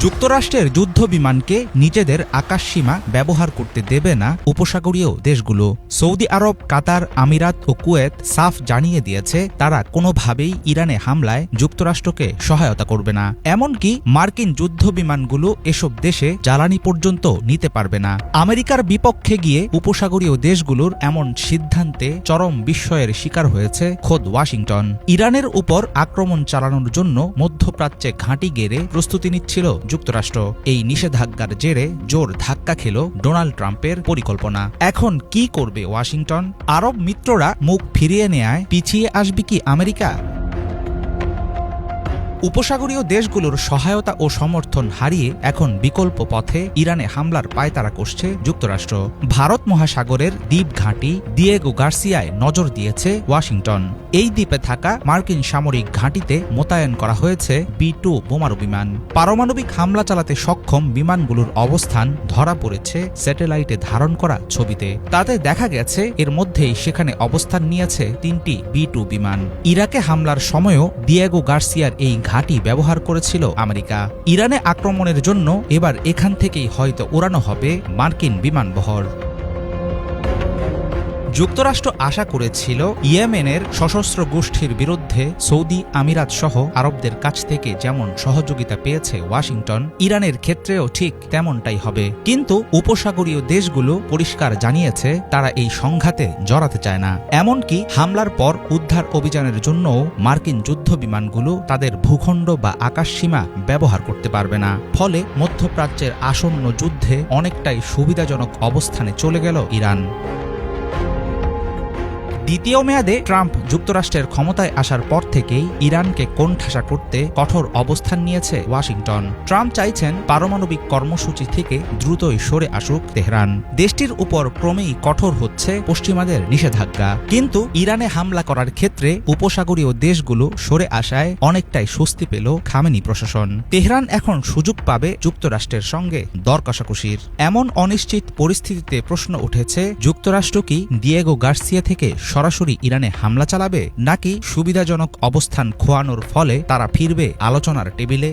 যুক্তরাষ্ট্রের যুদ্ধবিমানকে নিজেদের আকাশসীমা ব্যবহার করতে দেবে না উপসাগরীয় দেশগুলো। সৌদি আরব, কাতার, আমিরাত ও কুয়েত সাফ জানিয়ে দিয়েছে তারা কোনোভাবেই ইরানে হামলায় যুক্তরাষ্ট্রকে সহায়তা করবে না। এমনকি মার্কিন যুদ্ধবিমানগুলো এসব দেশে জ্বালানি পর্যন্ত নিতে পারবে না। আমেরিকার বিপক্ষে গিয়ে উপসাগরীয় দেশগুলোর এমন সিদ্ধান্তে চরম বিস্ময়ের শিকার হয়েছে খোদ ওয়াশিংটন। ইরানের উপর আক্রমণ চালানোর জন্য মধ্যপ্রাচ্যে ঘাঁটি গেড়ে প্রস্তুতি নিচ্ছিল যুক্তরাষ্ট্র। এই নিষেধাজ্ঞার জেরে জোর ধাক্কা খেল ডোনাল্ড ট্রাম্পের পরিকল্পনা। এখন কি করবে ওয়াশিংটন? আরব মিত্ররা মুখ ফিরিয়ে নেয়ায় পিছিয়ে আসবে কি আমেরিকা? উপসাগরীয় দেশগুলোর সহায়তা ও সমর্থন হারিয়ে এখন বিকল্প পথে ইরানে হামলার পায়তারা কষছে যুক্তরাষ্ট্র। ভারত মহাসাগরের দ্বীপ ঘাঁটি দিয়েগো গার্সিয়ায় নজর দিয়েছে ওয়াশিংটন। এই দ্বীপে থাকা মার্কিন সামরিক ঘাঁটিতে মোতায়েন করা হয়েছে B-2 বোমারু বিমান। পারমাণবিক হামলা চালাতে সক্ষম বিমানগুলোর অবস্থান ধরা পড়েছে স্যাটেলাইটে ধারণ করা ছবিতে। তাতে দেখা গেছে এর মধ্যেই সেখানে অবস্থান নিয়েছে 3টি B-2 বিমান। ইরাকে হামলার সময়ও দিয়েগো গার্সিয়ার এই ঘাঁটি ব্যবহার করেছিল আমেরিকা। ইরানে আক্রমণের জন্য এবার এখান থেকেই হয়তো উড়ানো হবে মার্কিন বিমানবহর। যুক্তরাষ্ট্র আশা করেছিল ইয়েমেনের সশস্ত্র গোষ্ঠীর বিরুদ্ধে সৌদি আমিরাত সহ আরবদের কাছ থেকে যেমন সহযোগিতা পেয়েছে ওয়াশিংটন, ইরানের ক্ষেত্রেও ঠিক তেমনটাই হবে। কিন্তু উপসাগরীয় দেশগুলো পরিষ্কার জানিয়েছে তারা এই সংঘাতে জড়াতে চায় না। এমনকি হামলার পর উদ্ধার অভিযানের জন্যও মার্কিন যুদ্ধবিমানগুলো তাদের ভূখণ্ড বা আকাশসীমা ব্যবহার করতে পারবে না। ফলে মধ্যপ্রাচ্যের আসন্ন যুদ্ধে অনেকটাই সুবিধাজনক অবস্থানে চলে গেল ইরান। দ্বিতীয় মেয়াদে ট্রাম্প যুক্তরাষ্ট্রের ক্ষমতায় আসার পর থেকেই ইরানকে কোণঠাসা করতে কঠোর অবস্থান নিয়েছে ওয়াশিংটন। ট্রাম্প চাইছেন পারমাণবিক কর্মসূচি থেকে দ্রুতই সরে আসুক তেহরান। দেশটির উপর ক্রমেই কঠোর হচ্ছে পশ্চিমাদের নিষেধাজ্ঞা। কিন্তু ইরানে হামলা করার ক্ষেত্রে উপসাগরীয় দেশগুলো সরে আসায় অনেকটাই স্বস্তি পেল খামেনি প্রশাসন। তেহরান এখন সুযোগ পাবে যুক্তরাষ্ট্রের সঙ্গে দর কষাকষির। এমন অনিশ্চিত পরিস্থিতিতে প্রশ্ন উঠেছে, যুক্তরাষ্ট্র কি দিয়েগো গার্সিয়া থেকে সরাসরি ইরানে হামলা চালাবে, নাকি সুবিধাজনক অবস্থান খোয়ানোর ফলে তারা ফিরবে আলোচনার টেবিলে?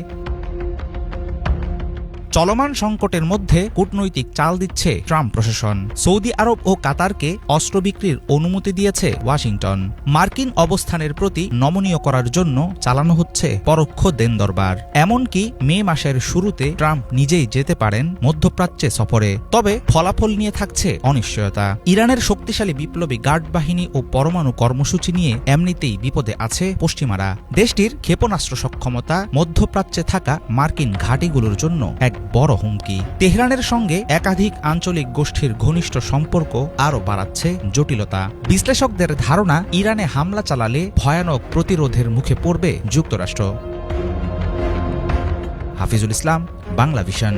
চলমান সংকটের মধ্যে কূটনৈতিক চাল দিচ্ছে ট্রাম্প প্রশাসন। সৌদি আরব ও কাতারকে অস্ত্র বিক্রির অনুমতি দিয়েছে ওয়াশিংটন। মার্কিন অবস্থানের প্রতি নমনীয় করার জন্য চালানো হচ্ছে পরোক্ষ দেনদরবার। এমনকি মে মাসের শুরুতে ট্রাম্প নিজেই যেতে পারেন মধ্যপ্রাচ্যে সফরে। তবে ফলাফল নিয়ে থাকছে অনিশ্চয়তা। ইরানের শক্তিশালী বিপ্লবী গার্ড বাহিনী ও পরমাণু কর্মসূচি নিয়ে এমনিতেই বিপদে আছে পশ্চিমারা। দেশটির ক্ষেপণাস্ত্র সক্ষমতা মধ্যপ্রাচ্যে থাকা মার্কিন ঘাঁটিগুলোর জন্য এক বড় হুমকি। তেহরানের সঙ্গে একাধিক আঞ্চলিক গোষ্ঠীর ঘনিষ্ঠ সম্পর্ক আরও বাড়াচ্ছে জটিলতা। বিশ্লেষকদের ধারণা, ইরানে হামলা চালালে ভয়ানক প্রতিরোধের মুখে পড়বে যুক্তরাষ্ট্র। হাফিজুল ইসলাম, বাংলা ভিশন।